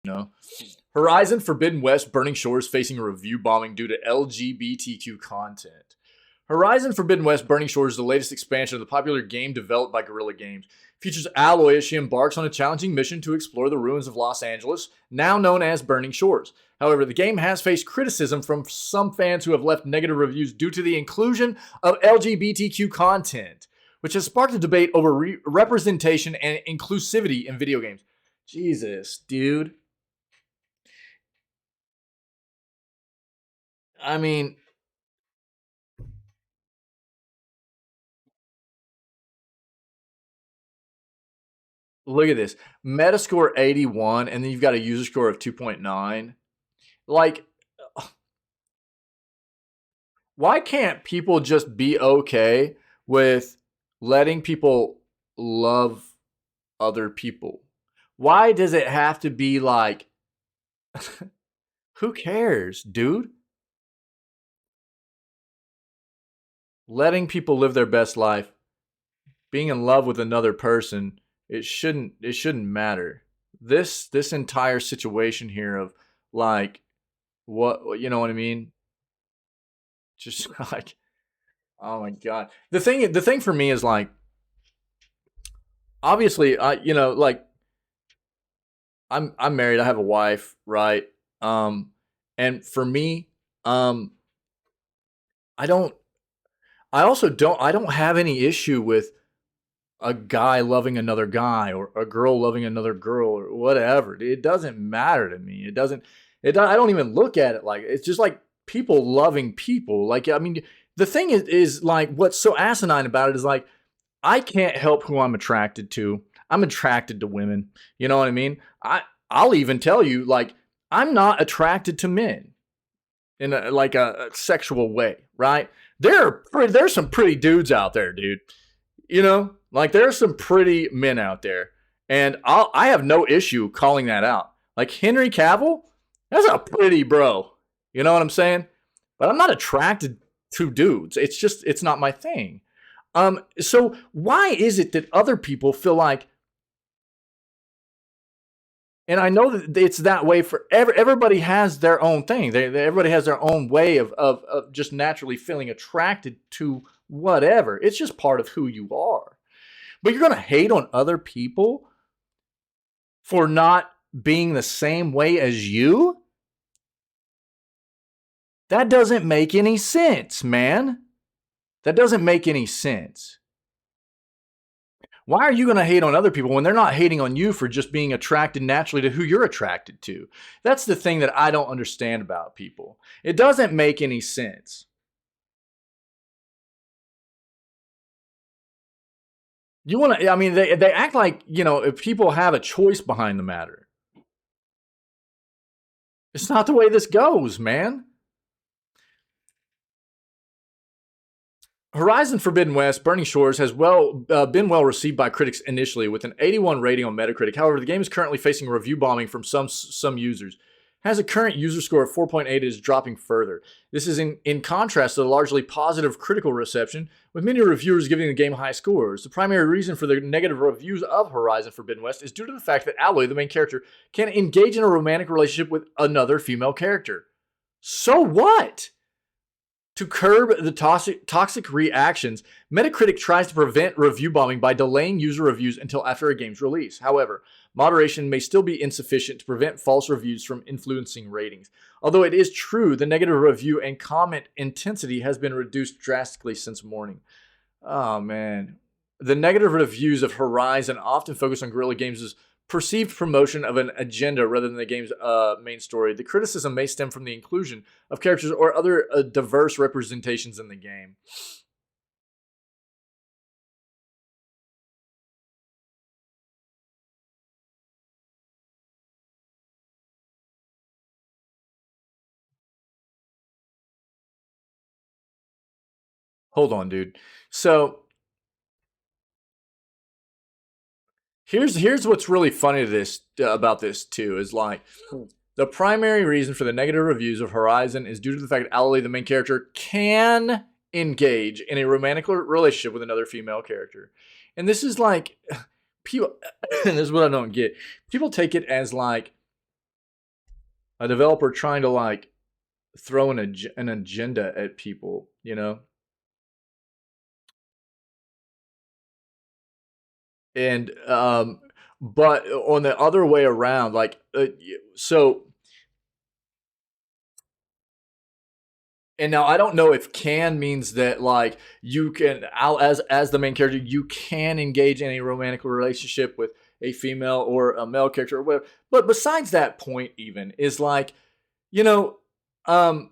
No. Horizon Forbidden West Burning Shores facing a review bombing due to LGBTQ content. Horizon Forbidden West Burning Shores is the latest expansion of the popular game developed by Guerrilla Games. It features Aloy as she embarks on a challenging mission to explore the ruins of Los Angeles, now known as Burning Shores. However, the game has faced criticism from some fans who have left negative reviews due to the inclusion of LGBTQ content, which has sparked a debate over representation and inclusivity in video games. Jesus, dude. I mean, look at this. Metascore 81, and then you've got a user score of 2.9. Like, why can't people just be okay with letting people love other people? Why does it have to be like, who cares, dude? Letting people live their best life, being in love with another person, it shouldn't matter. This entire situation here of like, what, you know what I mean? Just like, oh my god. The thing for me is like, obviously, like, I'm married. I have a wife, right? And for me, I don't. I also don't. I don't have any issue with a guy loving another guy or a girl loving another girl or whatever. It doesn't matter to me. It doesn't. I don't even look at it like it's just like people loving people. Like, I mean, the thing is like what's so asinine about it is like I can't help who I'm attracted to. I'm attracted to women. You know what I mean? I'll even tell you like I'm not attracted to men in a sexual way, right? There's some pretty dudes out there, dude. You know, like there's some pretty men out there, and I have no issue calling that out. Like Henry Cavill, that's a pretty bro. You know what I'm saying? But I'm not attracted to dudes. It's not my thing. So why is it that other people feel like, and I know that it's that way for everybody has their own thing. Everybody has their own way of just naturally feeling attracted to whatever. It's just part of who you are. But you're going to hate on other people for not being the same way as you? That doesn't make any sense, man. That doesn't make any sense. Why are you going to hate on other people when they're not hating on you for just being attracted naturally to who you're attracted to? That's the thing that I don't understand about people. It doesn't make any sense. You want to, I mean, they act like, if people have a choice behind the matter. It's not the way this goes, man. Horizon Forbidden West Burning Shores has been well received by critics initially with an 81 rating on Metacritic. However, the game is currently facing review bombing from some users. It has a current user score of 4.8 and is dropping further. This is in contrast to the largely positive critical reception, with many reviewers giving the game high scores. The primary reason for the negative reviews of Horizon Forbidden West is due to the fact that Aloy, the main character, can engage in a romantic relationship with another female character. So what? To curb the toxic reactions, Metacritic tries to prevent review bombing by delaying user reviews until after a game's release. However, moderation may still be insufficient to prevent false reviews from influencing ratings. Although it is true, the negative review and comment intensity has been reduced drastically since morning. Oh, man. The negative reviews of Horizon often focus on Guerrilla Games' perceived promotion of an agenda rather than the game's main story. The criticism may stem from the inclusion of characters or other diverse representations in the game. Hold on, dude. So here's what's really funny to this about this too is like the primary reason for the negative reviews of Horizon is due to the fact that Aloy, the main character, can engage in a romantic relationship with another female character. And this is like people and this is what I don't get. People take it as like a developer trying to like throw an agenda at people, you know? And but on the other way around, like so and now I don't know if can means that like you can as the main character you can engage in a romantic relationship with a female or a male character or whatever. But besides that point, even is like you know, um,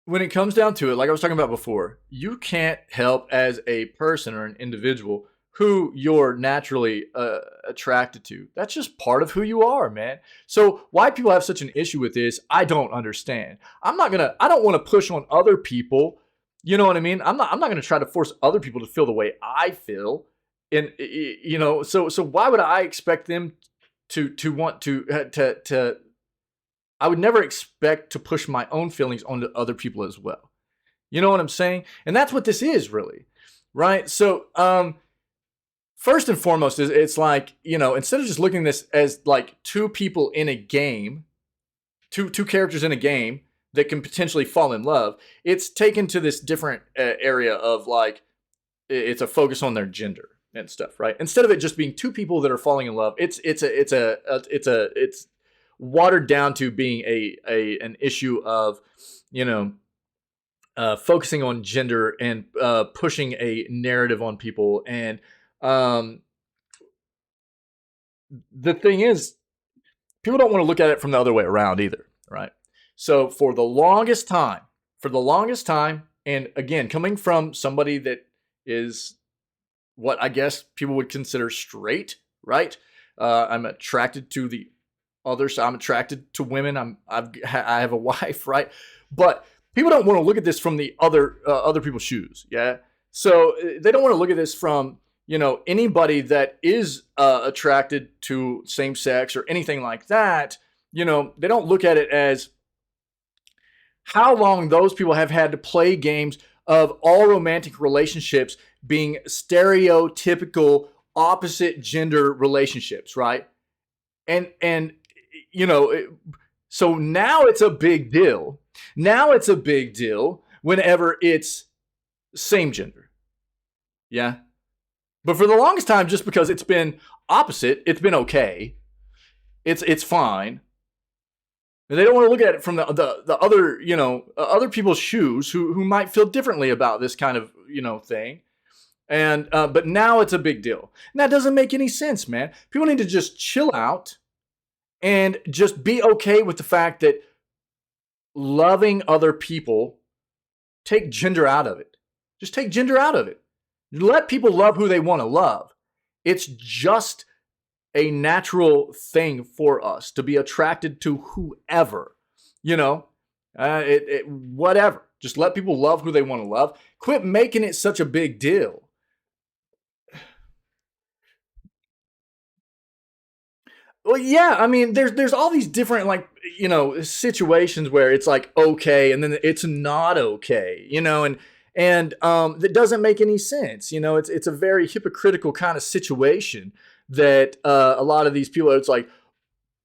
when it comes down to it, like I was talking about before, you can't help as a person or an individual who you're naturally attracted to. That's just part of who you are, man. So why people have such an issue with this, I don't understand. I don't want to push on other people. You know what I mean? I'm not gonna try to force other people to feel the way I feel. And so why would I expect them to want to I would never expect to push my own feelings onto other people as well. You know what I'm saying? And that's what this is really, right? So, first and foremost is it's like, instead of just looking at this as like two people in a game, two characters in a game that can potentially fall in love, it's taken to this different area of like, it's a focus on their gender and stuff, right? Instead of it just being two people that are falling in love, it's watered down to being an issue of, focusing on gender and pushing a narrative on people. And the thing is, people don't want to look at it from the other way around either, right? So for the longest time, and again, coming from somebody that is what I guess people would consider straight, right? I'm attracted to the other side. I'm attracted to women. I have a wife, right? But people don't want to look at this from the other people's shoes, yeah. So they don't want to look at this from anybody that is attracted to same sex or anything like that. They don't look at it as how long those people have had to play games of all romantic relationships being stereotypical opposite gender relationships, right? And so now it's a big deal. Now it's a big deal whenever it's same gender. Yeah. But for the longest time, just because it's been opposite, it's been okay. It's fine. And they don't want to look at it from the other, other people's shoes who might feel differently about this kind of, thing. And but now it's a big deal. And that doesn't make any sense, man. People need to just chill out and just be okay with the fact that loving other people, take gender out of it. Just take gender out of it. Let people love who they want to love. It's just a natural thing for us to be attracted to whoever, whatever. Just let people love who they want to love. Quit making it such a big deal. Well, yeah, I mean, there's all these different situations where it's like okay, and then it's not okay, and that doesn't make any sense. It's a very hypocritical kind of situation that a lot of these people. It's like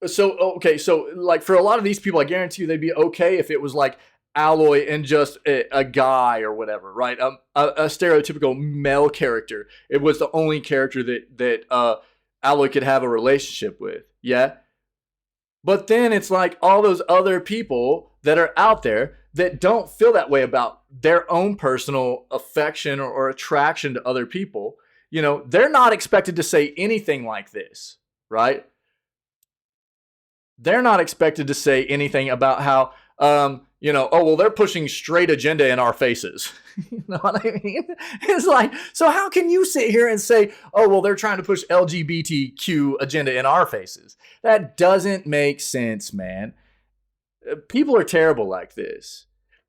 so like for a lot of these people, I guarantee you they'd be okay if it was like Aloy and just a guy or whatever, right? A stereotypical male character. It was the only character that Aloy could have a relationship with, yeah? But then it's like all those other people that are out there that don't feel that way about their own personal affection or attraction to other people. They're not expected to say anything like this, right? They're not expected to say anything about how, oh, well, they're pushing straight agenda in our faces. You know what I mean? It's like, so how can you sit here and say, oh, well, they're trying to push LGBTQ agenda in our faces? That doesn't make sense, man. People are terrible like this.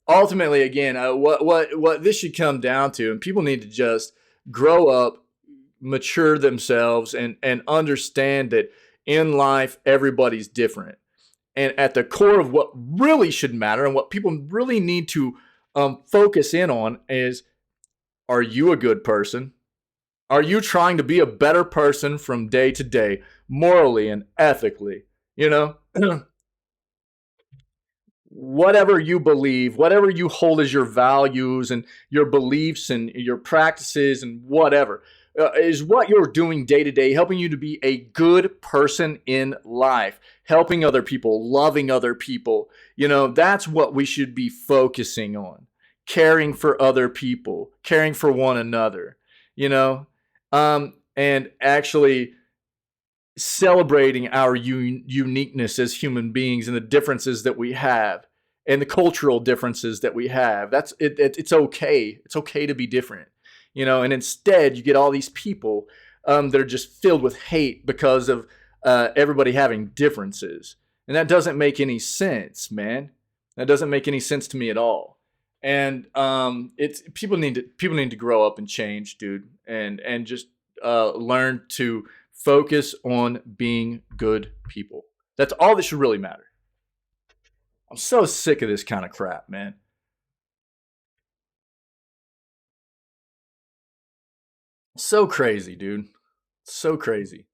Ultimately, again, what this should come down to, and people need to just grow up, mature themselves, and understand that in life, everybody's different. And at the core of what really should matter and what people really need to focus in on is, are you a good person? Are you trying to be a better person from day to day, morally and ethically? whatever you believe, whatever you hold as your values and your beliefs and your practices and whatever, is what you're doing day to day, helping you to be a good person in life, helping other people, loving other people. That's what we should be focusing on. Caring for other people, caring for one another, and actually celebrating our uniqueness as human beings and the differences that we have and the cultural differences that we have. That's it. It's okay. It's okay to be different, And instead, you get all these people that are just filled with hate because of everybody having differences, and that doesn't make any sense, man. That doesn't make any sense to me at all. And it's people need to grow up and change, dude, and just learn to focus on being good people. That's all that should really matter. I'm so sick of this kind of crap, man. So crazy, dude. So crazy.